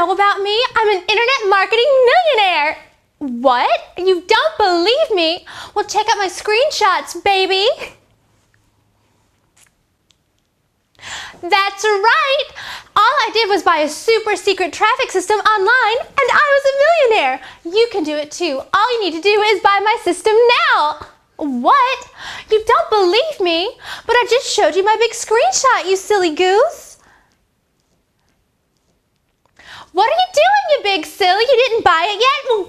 know about me? I'm an internet marketing millionaire. What? You don't believe me? Well, check out my screenshots, baby. That's right. All I did was buy a super secret traffic system online and I was a millionaire. You can do it too. All you need to do is buy my system now. What? You don't believe me? But I just showed you my big screenshot, you silly goose. What are you doing, you big silly? You didn't buy it yet? Well,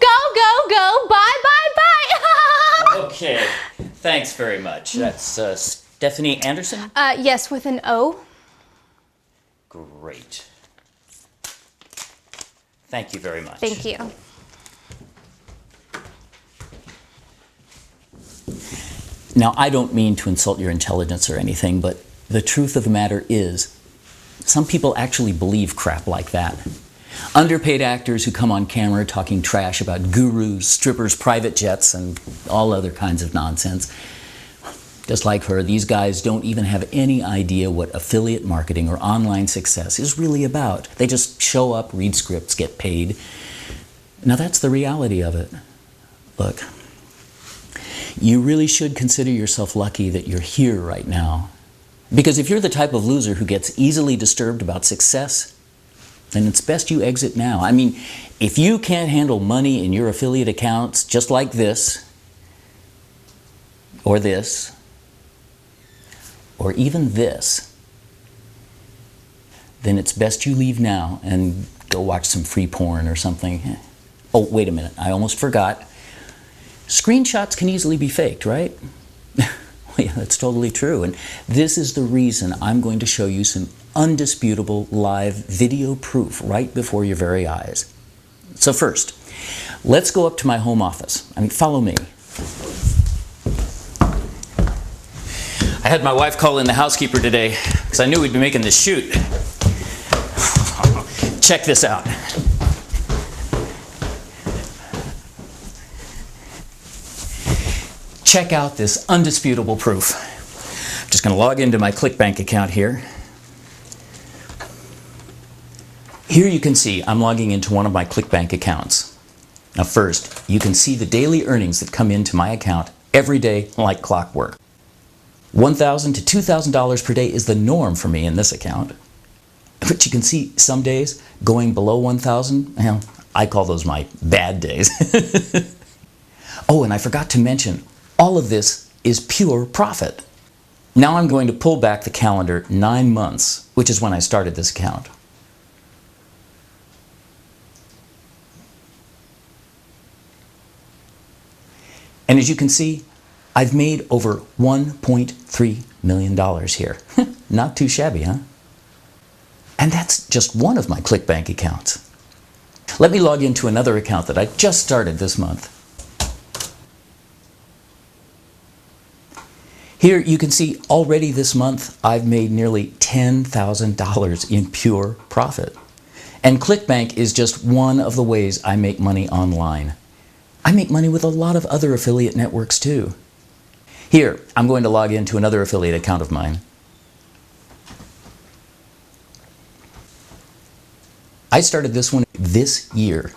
go, buy, buy. Okay, thanks very much. That's Stephanie Anderson? Yes, with an O. Great. Thank you very much. Thank you. Now, I don't mean to insult your intelligence or anything, but the truth of the matter is, some people actually believe crap like that. Underpaid actors who come on camera talking trash about gurus, strippers, private jets, and all other kinds of nonsense. Just like her, these guys don't even have any idea what affiliate marketing or online success is really about. They just show up, read scripts, get paid. Now that's the reality of it. Look, you really should consider yourself lucky that you're here right now. Because if you're the type of loser who gets easily disturbed about success, then it's best you exit now. I mean, if you can't handle money in your affiliate accounts just like this, or this, or even this, then it's best you leave now and go watch some free porn or something. Oh, wait a minute, I almost forgot. Screenshots can easily be faked, right? Well, yeah, that's totally true. And this is the reason I'm going to show you some undisputable live video proof right before your very eyes. So first, let's go up to my home office. I mean, follow me. I had my wife call in the housekeeper today because I knew we'd be making this shoot. Check this out. Check out this undisputable proof. I'm just going to log into my ClickBank account here. Here you can see I'm logging into one of my ClickBank accounts. Now first, you can see the daily earnings that come into my account every day like clockwork. $1,000 to $2,000 per day is the norm for me in this account. But you can see some days going below $1,000, well, I call those my bad days. Oh, and I forgot to mention, all of this is pure profit. Now I'm going to pull back the calendar 9 months, which is when I started this account. And as you can see, I've made over $1.3 million here. Not too shabby, huh? And that's just one of my ClickBank accounts. Let me log into another account that I just started this month. Here you can see already this month I've made nearly $10,000 in pure profit. And ClickBank is just one of the ways I make money online. I make money with a lot of other affiliate networks too. Here, I'm going to log into another affiliate account of mine. I started this one this year.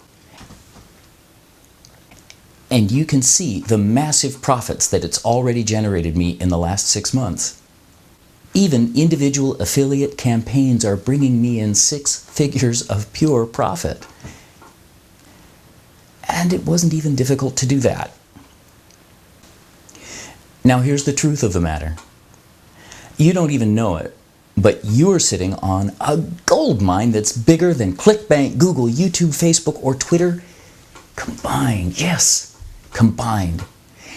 And you can see the massive profits that it's already generated me in the last 6 months. Even individual affiliate campaigns are bringing me in 6 figures of pure profit. And it wasn't even difficult to do that. Now here's the truth of the matter. You don't even know it, but you're sitting on a gold mine that's bigger than ClickBank, Google, YouTube, Facebook, or Twitter combined. Yes, combined.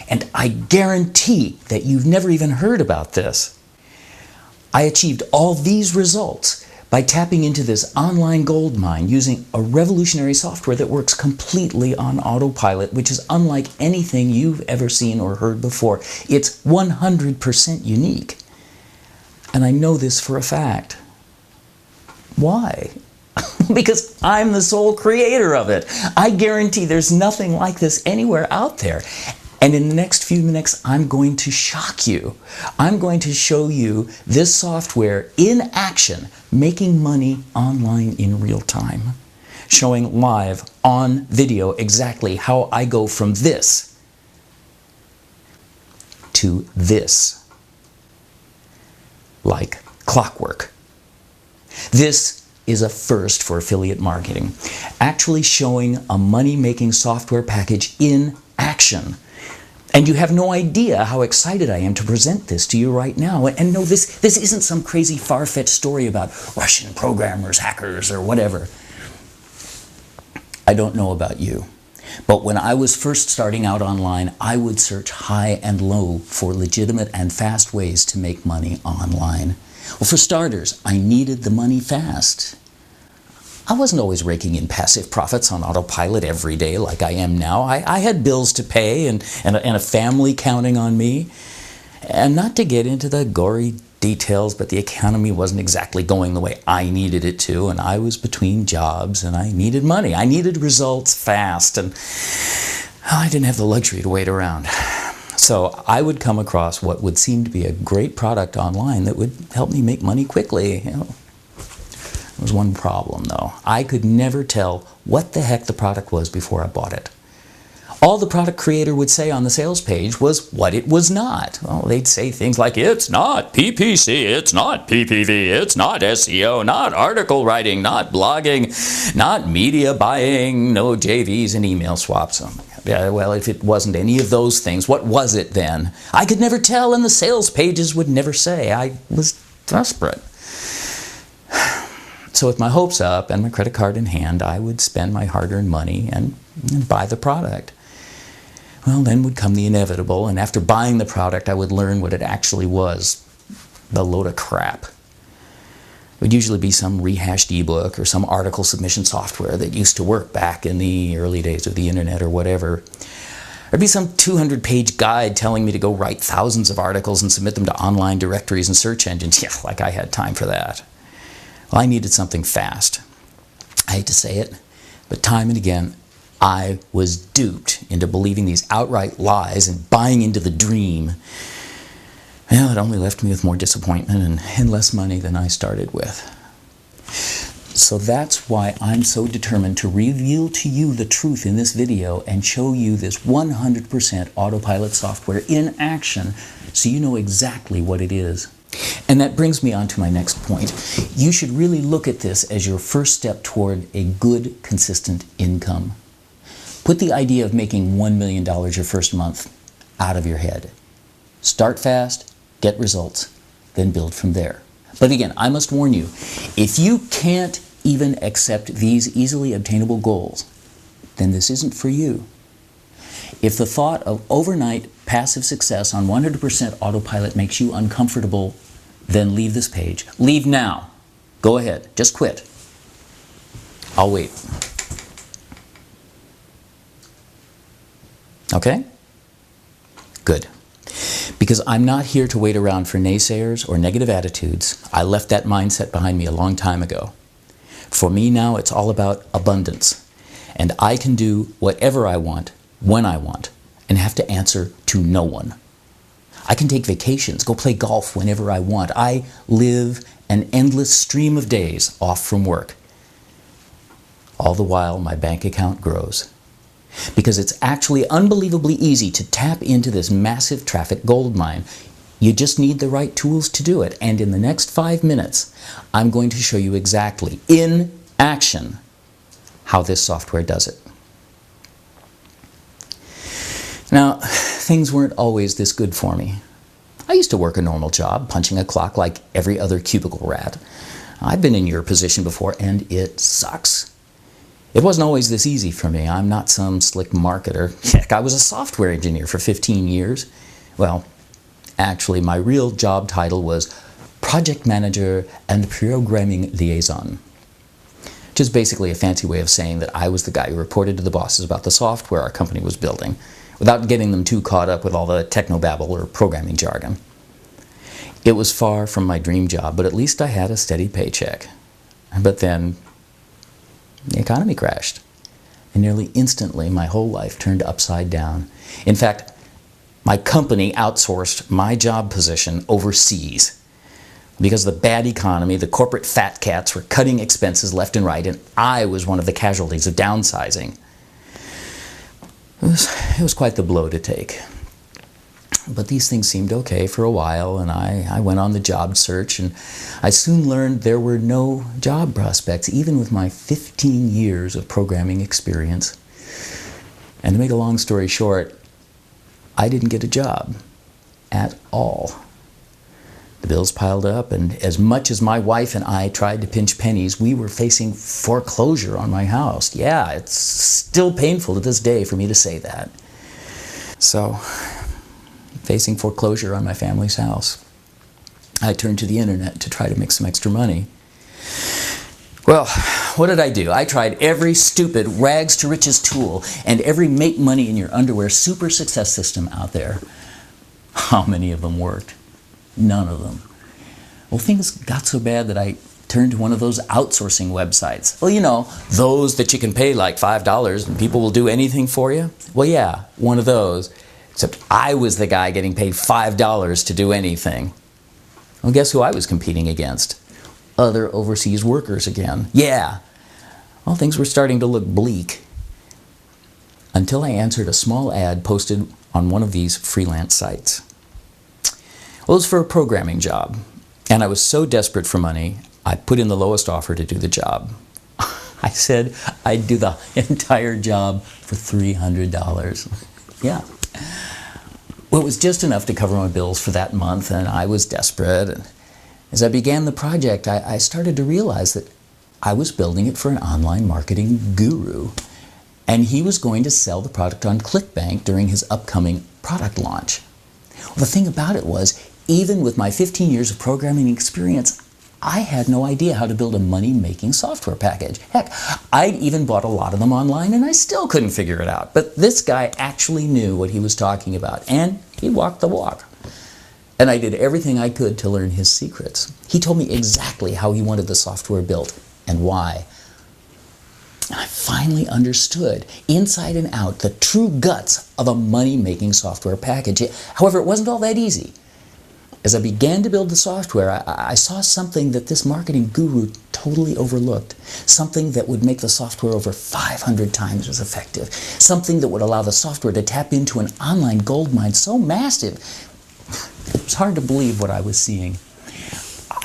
And I guarantee that you've never even heard about this. I achieved all these results by tapping into this online gold mine using a revolutionary software that works completely on autopilot, which is unlike anything you've ever seen or heard before. It's 100% unique. And I know this for a fact. Why? Because I'm the sole creator of it. I guarantee there's nothing like this anywhere out there. And in the next few minutes, I'm going to shock you. I'm going to show you this software in action, making money online in real time. showing live on video exactly how I go from this to this, like clockwork. This is a first for affiliate marketing, actually showing a money-making software package in action. And you have no idea how excited I am to present this to you right now. And no, this isn't some crazy far-fetched story about Russian programmers, hackers, or whatever. I don't know about you, but when I was first starting out online, I would search high and low for legitimate and fast ways to make money online. Well, for starters, I needed the money fast. I wasn't always raking in passive profits on autopilot every day like I am now. I had bills to pay and a family counting on me. And not to get into the gory details, but the economy wasn't exactly going the way I needed it to, and I was between jobs and I needed money. I needed results fast, and I didn't have the luxury to wait around. So I would come across what would seem to be a great product online that would help me make money quickly. There was one problem though. I could never tell what the heck the product was before I bought it. All the product creator would say on the sales page was what it was not. Well, they'd say things like, it's not PPC, it's not PPV, it's not SEO, not article writing, not blogging, not media buying, no JVs and email swaps. Yeah, well, if it wasn't any of those things, what was it then? I could never tell, and the sales pages would never say. I was desperate. So with my hopes up and my credit card in hand, I would spend my hard-earned money and buy the product. Well, then would come the inevitable, and after buying the product, I would learn what it actually was, the load of crap. It would usually be some rehashed ebook or some article submission software that used to work back in the early days of the internet or whatever. There'd be some 200-page guide telling me to go write thousands of articles and submit them to online directories and search engines. Yeah, like I had time for that. Well, I needed something fast. I hate to say it, but time and again, I was duped into believing these outright lies and buying into the dream. Well, it only left me with more disappointment and less money than I started with. So that's why I'm so determined to reveal to you the truth in this video and show you this 100% autopilot software in action so you know exactly what it is. And that brings me on to my next point. You should really look at this as your first step toward a good, consistent income. Put the idea of making $1 million your first month out of your head. Start fast, get results, then build from there. But again, I must warn you, if you can't even accept these easily obtainable goals, then this isn't for you. If the thought of overnight passive success on 100% autopilot makes you uncomfortable, then leave this page. Leave now. Go ahead. Just quit. I'll wait. Okay? Good. Because I'm not here to wait around for naysayers or negative attitudes. I left that mindset behind me a long time ago. For me now, it's all about abundance. And I can do whatever I want, when I want, and have to answer to no one. I can take vacations, go play golf whenever I want. I live an endless stream of days off from work. All the while, my bank account grows. Because it's actually unbelievably easy to tap into this massive traffic gold mine. You just need the right tools to do it. And in the next 5 minutes, I'm going to show you exactly, in action, how this software does it. Now, things weren't always this good for me. I used to work a normal job, punching a clock like every other cubicle rat. I've been in your position before, and it sucks. It wasn't always this easy for me. I'm not some slick marketer. Heck, I was a software engineer for 15 years. Well, actually, my real job title was Project Manager and Programming Liaison, which is basically a fancy way of saying that I was the guy who reported to the bosses about the software our company was building, without getting them too caught up with all the technobabble or programming jargon. It was far from my dream job, but at least I had a steady paycheck. But then the economy crashed, and nearly instantly my whole life turned upside down. In fact, my company outsourced my job position overseas. Because of the bad economy, the corporate fat cats were cutting expenses left and right, and I was one of the casualties of downsizing. It was quite the blow to take. But these things seemed okay for a while, and I went on the job search, and I soon learned there were no job prospects, even with my 15 years of programming experience. And to make a long story short, I didn't get a job at all. The bills piled up, and as much as my wife and I tried to pinch pennies, we were facing foreclosure on my house. Yeah, it's still painful to this day for me to say that. So, facing foreclosure on my family's house, I turned to the internet to try to make some extra money. Well, what did I do? I tried every stupid rags to riches tool and every make money in your underwear super success system out there. How many of them worked? None of them. Well, things got so bad that I turned to one of those outsourcing websites. Well, you know, those that you can pay like $5 and people will do anything for you. Well, yeah, one of those. Except I was the guy getting paid $5 to do anything. Well, guess who I was competing against? Other overseas workers again. Yeah. Well, things were starting to look bleak. Until I answered a small ad posted on one of these freelance sites. Well, it was for a programming job, and I was so desperate for money, I put in the lowest offer to do the job. I said I'd do the entire job for $300. Yeah. Well, it was just enough to cover my bills for that month, and I was desperate. And as I began the project, I started to realize that I was building it for an online marketing guru, and he was going to sell the product on ClickBank during his upcoming product launch. Well, the thing about it was, even with my 15 years of programming experience, I had no idea how to build a money-making software package. Heck, I'd even bought a lot of them online and I still couldn't figure it out. But this guy actually knew what he was talking about, and he walked the walk. And I did everything I could to learn his secrets. He told me exactly how he wanted the software built and why. I finally understood, inside and out, the true guts of a money-making software package. However, it wasn't all that easy. As I began to build the software, I saw something that this marketing guru totally overlooked. Something that would make the software over 500 times as effective. Something that would allow the software to tap into an online goldmine so massive. It was hard to believe what I was seeing.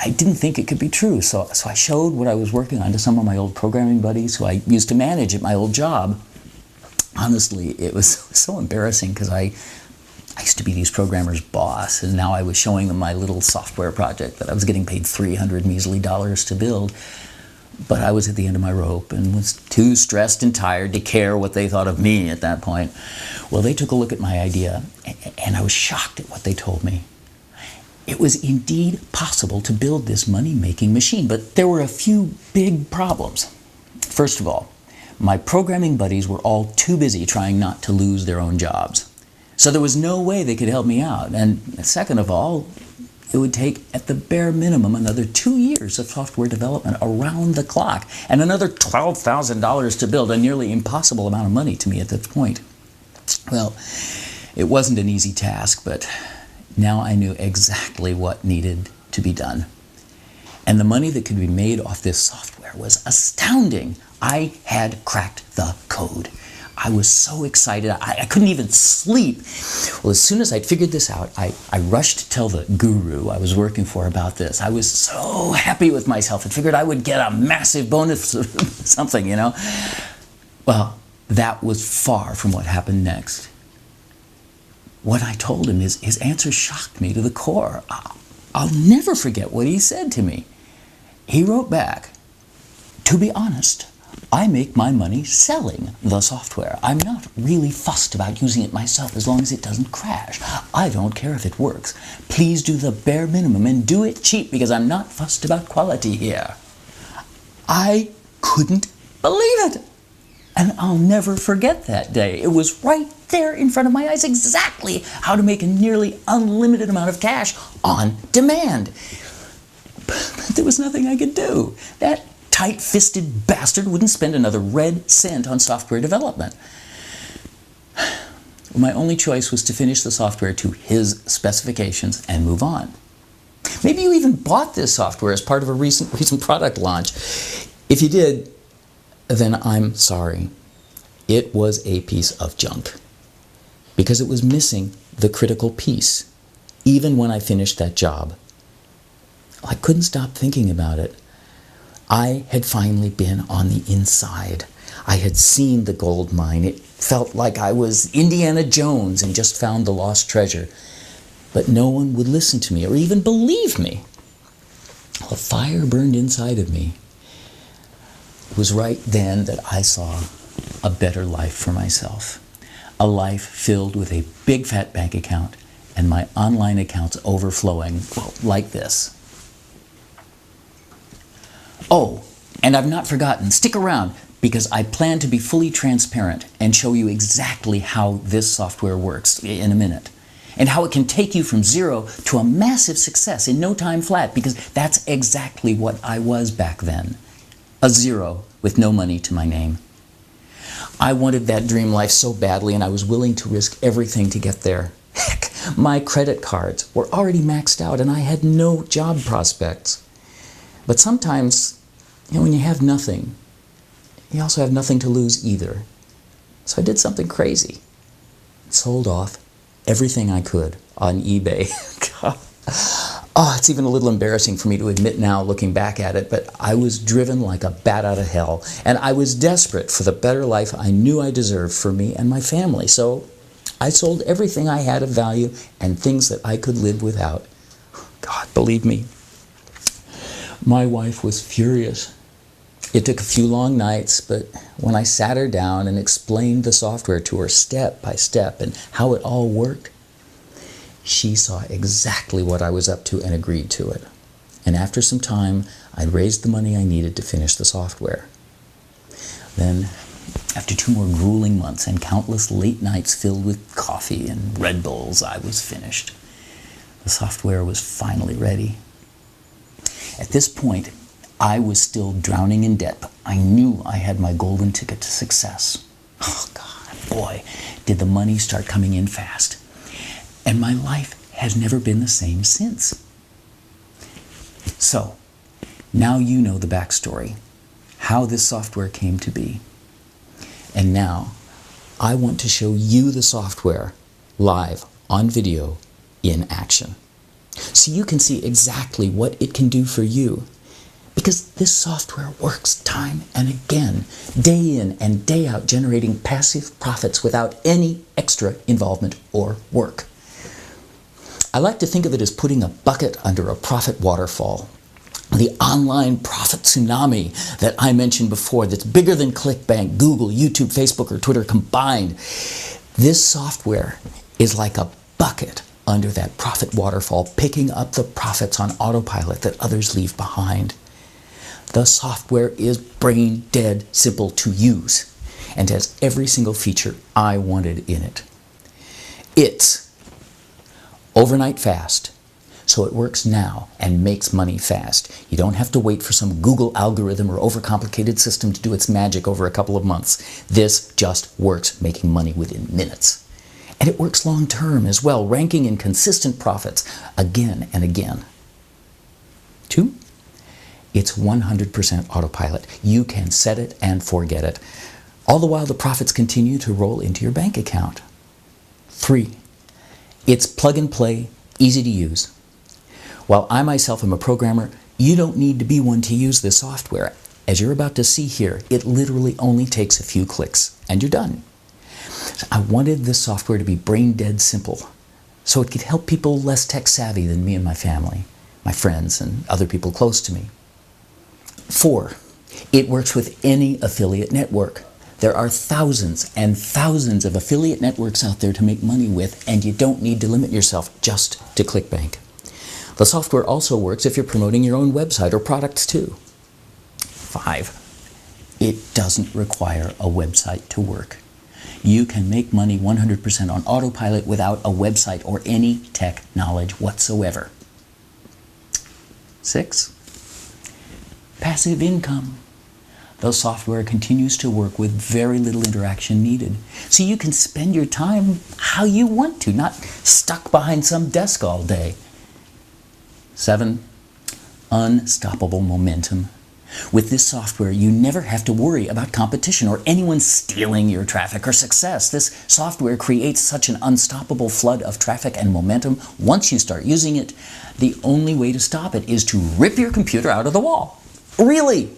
I didn't think it could be true, so I showed what I was working on to some of my old programming buddies who I used to manage at my old job. Honestly, it was so embarrassing because I used to be these programmers' boss, and now I was showing them my little software project that I was getting paid $300 measly to build. But I was at the end of my rope and was too stressed and tired to care what they thought of me at that point. Well, they took a look at my idea, and I was shocked at what they told me. It was indeed possible to build this money-making machine, but there were a few big problems. First of all, my programming buddies were all too busy trying not to lose their own jobs. So there was no way they could help me out. And second of all, it would take, at the bare minimum, another 2 years of software development around the clock, and another $12,000 to build, a nearly impossible amount of money to me at that point. Well, it wasn't an easy task, but now I knew exactly what needed to be done. And the money that could be made off this software was astounding. I had cracked the code. I was so excited, I couldn't even sleep. Well, as soon as I'd figured this out, I rushed to tell the guru I was working for about this. I was so happy with myself. I figured I would get a massive bonus, something, you know. Well, that was far from what happened next. What I told him, his answer shocked me to the core. I'll never forget what he said to me. He wrote back, "To be honest, I make my money selling the software. I'm not really fussed about using it myself as long as it doesn't crash. I don't care if it works. Please do the bare minimum and do it cheap because I'm not fussed about quality here." I couldn't believe it. And I'll never forget that day. It was right there in front of my eyes exactly how to make a nearly unlimited amount of cash on demand. But there was nothing I could do. That tight-fisted bastard wouldn't spend another red cent on software development. My only choice was to finish the software to his specifications and move on. Maybe you even bought this software as part of a recent product launch. If you did, then I'm sorry. It was a piece of junk because it was missing the critical piece, even when I finished that job. I couldn't stop thinking about it. I had finally been on the inside. I had seen the gold mine. It felt like I was Indiana Jones and just found the lost treasure. But no one would listen to me or even believe me. A fire burned inside of me. It was right then that I saw a better life for myself. A life filled with a big fat bank account and my online accounts overflowing, well, like this. Oh, and I've not forgotten, stick around, because I plan to be fully transparent and show you exactly how this software works in a minute. And how it can take you from zero to a massive success in no time flat, because that's exactly what I was back then. A zero with no money to my name. I wanted that dream life so badly, and I was willing to risk everything to get there. Heck, my credit cards were already maxed out, and I had no job prospects. But sometimes, when you have nothing, you also have nothing to lose either. So I did something crazy. Sold off everything I could on eBay. Oh, it's even a little embarrassing for me to admit now, looking back at it, but I was driven like a bat out of hell, and I was desperate for the better life I knew I deserved for me and my family. So I sold everything I had of value and things that I could live without. God, believe me, my wife was furious. It took a few long nights, but when I sat her down and explained the software to her step by step and how it all worked, she saw exactly what I was up to and agreed to it. And after some time, I'd raised the money I needed to finish the software. Then, after 2 more grueling months and countless late nights filled with coffee and Red Bulls, I was finished. The software was finally ready. At this point, I was still drowning in debt, but I knew I had my golden ticket to success. Oh God, boy, did the money start coming in fast. And my life has never been the same since. So, now you know the backstory, how this software came to be. And now, I want to show you the software live on video in action, so you can see exactly what it can do for you. Because this software works time and again, day in and day out, generating passive profits without any extra involvement or work. I like to think of it as putting a bucket under a profit waterfall. The online profit tsunami that I mentioned before, that's bigger than ClickBank, Google, YouTube, Facebook, or Twitter combined. This software is like a bucket under that profit waterfall, picking up the profits on autopilot that others leave behind. The software is brain dead simple to use and has every single feature I wanted in it. It's overnight fast, so it works now and makes money fast. You don't have to wait for some Google algorithm or overcomplicated system to do its magic over a couple of months. This just works, making money within minutes. And it works long term as well, ranking in consistent profits again and again. 2, it's 100% autopilot. You can set it and forget it. All the while the profits continue to roll into your bank account. 3, it's plug and play, easy to use. While I myself am a programmer, you don't need to be one to use this software. As you're about to see here, it literally only takes a few clicks and you're done. I wanted this software to be brain dead simple, so it could help people less tech savvy than me and my family, my friends, and other people close to me. 4, it works with any affiliate network. There are thousands and thousands of affiliate networks out there to make money with, and you don't need to limit yourself just to ClickBank. The software also works if you're promoting your own website or products too. 5, it doesn't require a website to work. You can make money 100% on autopilot without a website or any tech knowledge whatsoever. 6, passive income. The software continues to work with very little interaction needed, so you can spend your time how you want to, not stuck behind some desk all day. 7. Unstoppable momentum. With this software, you never have to worry about competition or anyone stealing your traffic or success. This software creates such an unstoppable flood of traffic and momentum. Once you start using it, the only way to stop it is to rip your computer out of the wall. Really?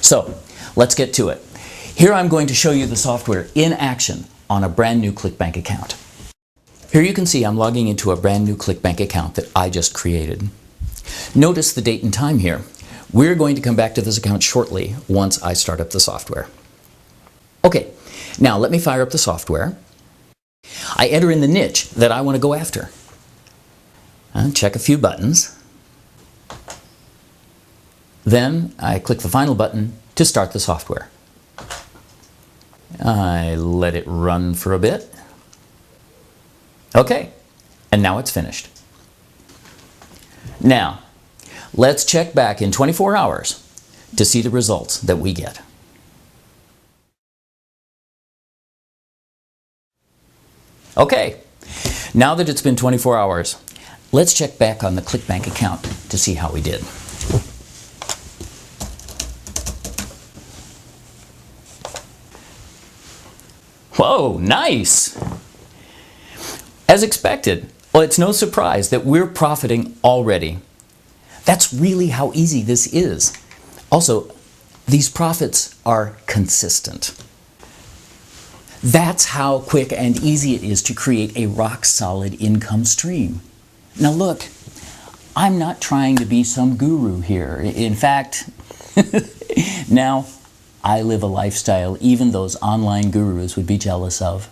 So, let's get to it. Here I'm going to show you the software in action on a brand new ClickBank account. Here you can see I'm logging into a brand new ClickBank account that I just created. Notice the date and time here. We're going to come back to this account shortly once I start up the software. Okay, now let me fire up the software. I enter in the niche that I want to go after. Check a few buttons. Then I click the final button to start the software. I let it run for a bit. Okay, and now it's finished. Now, let's check back in 24 hours to see the results that we get. Okay, now that it's been 24 hours, let's check back on the ClickBank account to see how we did. Whoa, nice! As expected, well, it's no surprise that we're profiting already. That's really how easy this is. Also, these profits are consistent. That's how quick and easy it is to create a rock-solid income stream. Now look, I'm not trying to be some guru here. In fact, now I live a lifestyle even those online gurus would be jealous of.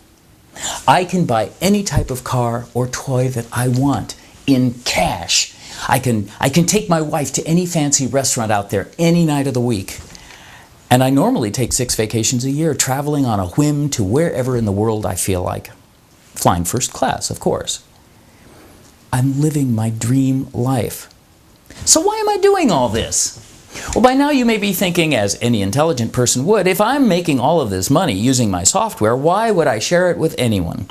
I can buy any type of car or toy that I want in cash. I can take my wife to any fancy restaurant out there any night of the week. And I normally take 6 vacations a year, traveling on a whim to wherever in the world I feel like. Flying first class, of course. I'm living my dream life. So why am I doing all this? Well, by now you may be thinking, as any intelligent person would, if I'm making all of this money using my software, why would I share it with anyone?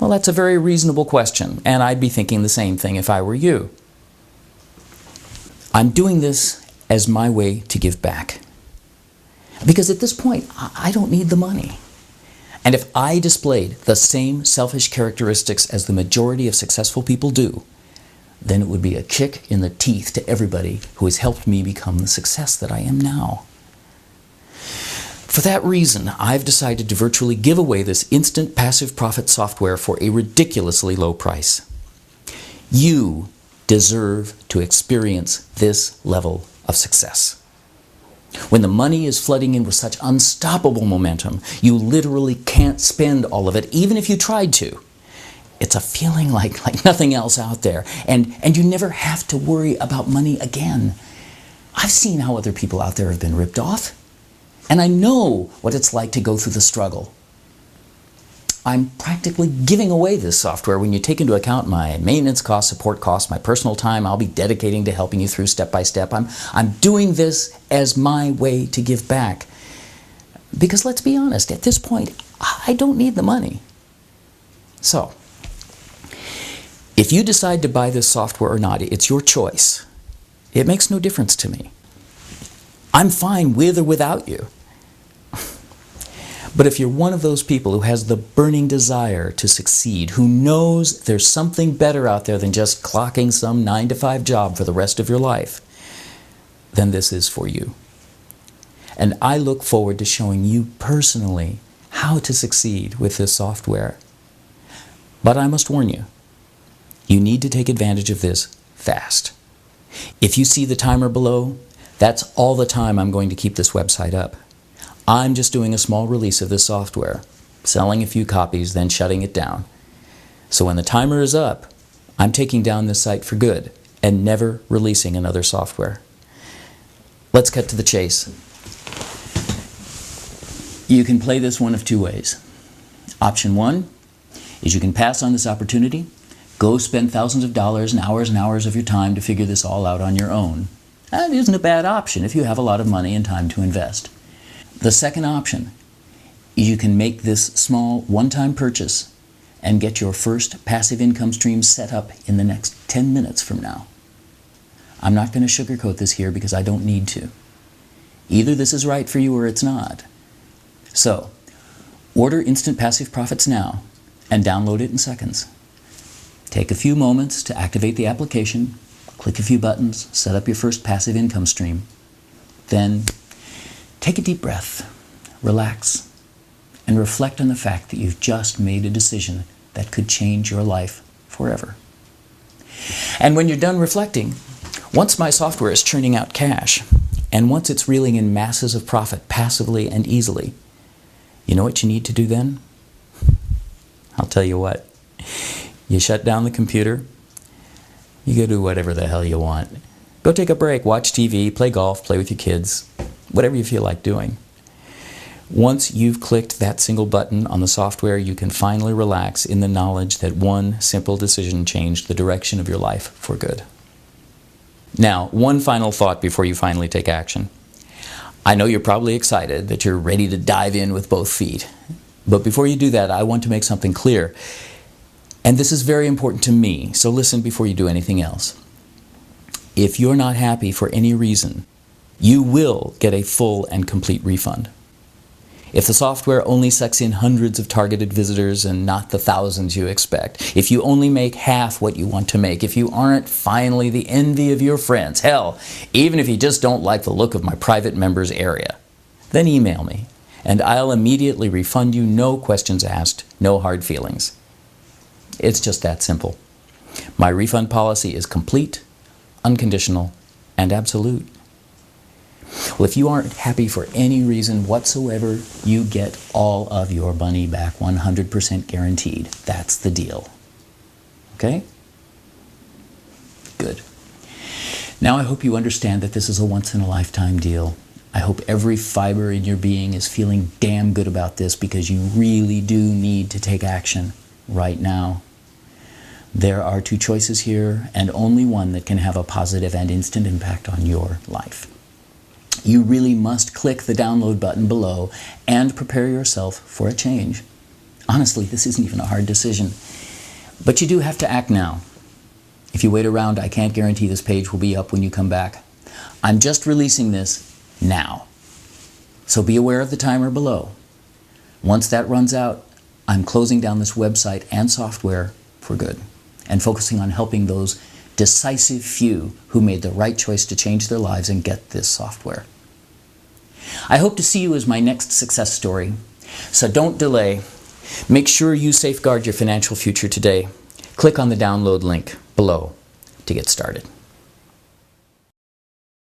Well, that's a very reasonable question, and I'd be thinking the same thing if I were you. I'm doing this as my way to give back. Because at this point, I don't need the money. And if I displayed the same selfish characteristics as the majority of successful people do, then it would be a kick in the teeth to everybody who has helped me become the success that I am now. For that reason, I've decided to virtually give away this instant passive profit software for a ridiculously low price. You deserve to experience this level of success. When the money is flooding in with such unstoppable momentum, you literally can't spend all of it, even if you tried to. It's a feeling like nothing else out there, and you never have to worry about money again. I've seen how other people out there have been ripped off, and I know what it's like to go through the struggle. I'm practically giving away this software when you take into account my maintenance costs, support costs, my personal time I'll be dedicating to helping you through step by step. I'm doing this as my way to give back. Because let's be honest, at this point, I don't need the money. So, if you decide to buy this software or not, it's your choice. It makes no difference to me. I'm fine with or without you. But if you're one of those people who has the burning desire to succeed, who knows there's something better out there than just clocking some 9-to-5 job for the rest of your life, then this is for you. And I look forward to showing you personally how to succeed with this software. But I must warn you, you need to take advantage of this fast. If you see the timer below, that's all the time I'm going to keep this website up. I'm just doing a small release of this software, selling a few copies, then shutting it down. So when the timer is up, I'm taking down this site for good and never releasing another software. Let's cut to the chase. You can play this one of 2 ways. Option 1 is you can pass on this opportunity, go spend thousands of dollars and hours of your time to figure this all out on your own. That isn't a bad option if you have a lot of money and time to invest. The second option is you can make this small one-time purchase and get your first passive income stream set up in the next 10 minutes from now. I'm not going to sugarcoat this here because I don't need to. Either this is right for you or it's not. So, order Instant Passive Profits now and download it in seconds. Take a few moments to activate the application, click a few buttons, set up your first passive income stream. Then, take a deep breath, relax, and reflect on the fact that you've just made a decision that could change your life forever. And when you're done reflecting, once my software is churning out cash, and once it's reeling in masses of profit passively and easily, you know what you need to do then? I'll tell you what. You shut down the computer, you go do whatever the hell you want. Go take a break, watch TV, play golf, play with your kids, whatever you feel like doing. Once you've clicked that single button on the software, you can finally relax in the knowledge that one simple decision changed the direction of your life for good. Now, one final thought before you finally take action. I know you're probably excited that you're ready to dive in with both feet. But before you do that, I want to make something clear. And this is very important to me, so listen before you do anything else. If you're not happy for any reason, you will get a full and complete refund. If the software only sucks in hundreds of targeted visitors and not the thousands you expect, if you only make half what you want to make, if you aren't finally the envy of your friends, hell, even if you just don't like the look of my private members area, then email me and I'll immediately refund you, no questions asked, no hard feelings. It's just that simple. My refund policy is complete, unconditional, and absolute. Well, if you aren't happy for any reason whatsoever, you get all of your money back, 100% guaranteed. That's the deal. Okay? Good. Now I hope you understand that this is a once-in-a-lifetime deal. I hope every fiber in your being is feeling damn good about this because you really do need to take action right now. There are two choices here, and only one that can have a positive and instant impact on your life. You really must click the download button below and prepare yourself for a change. Honestly, this isn't even a hard decision. But you do have to act now. If you wait around, I can't guarantee this page will be up when you come back. I'm just releasing this now. So be aware of the timer below. Once that runs out, I'm closing down this website and software for good and focusing on helping those decisive few who made the right choice to change their lives and get this software. I hope to see you as my next success story. So don't delay. Make sure you safeguard your financial future today. Click on the download link below to get started.